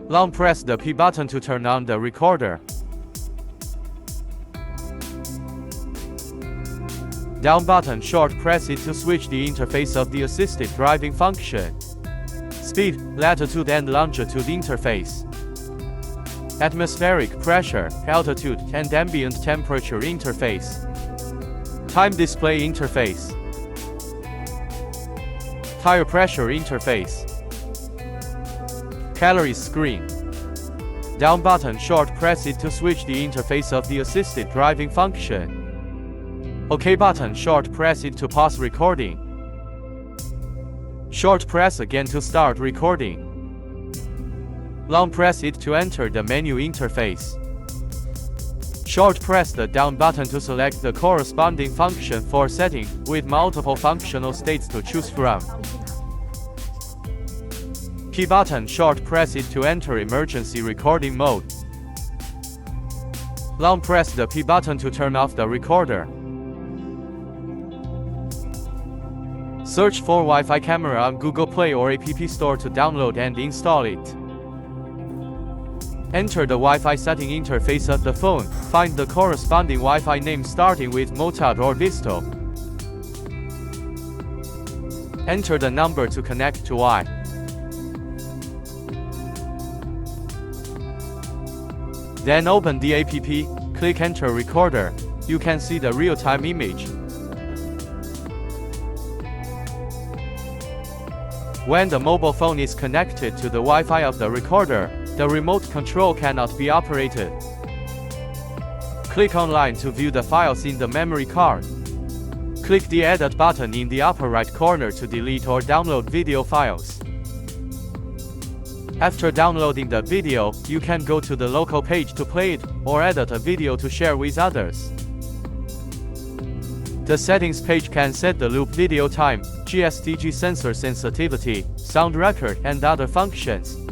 Long press the P button to turn on the recorder. Down button short press it to switch the interface of the assisted driving function. Speed, latitude and longitude interface. Atmospheric pressure, altitude and ambient temperature interface. Time display interface. Tire pressure interface. Calories screen. Down button short press it to switch the interface of the assisted driving function. OK button short press it to pause recording. Short press again to start recording. Long press it to enter the menu interface. Short press the down button to select the corresponding function for setting, with multiple functional states to choose from. P button short press it to enter emergency recording mode. Long press the P button to turn off the recorder. Search for Wi-Fi camera on Google Play or App Store to download and install it. Enter the Wi-Fi setting interface of the phone, find the corresponding Wi-Fi name starting with Motard or Visto. Enter the number to connect to Wi. Then open the app, click Enter Recorder. You can see the real-time image. When the mobile phone is connected to the Wi-Fi of the recorder, the remote control cannot be operated. Click Online to view the files in the memory card. Click the Edit button in the upper right corner to delete or download video files. After downloading the video, you can go to the local page to play it, or edit a video to share with others. The settings page can set the loop video time, GSDG sensor sensitivity, sound record and other functions.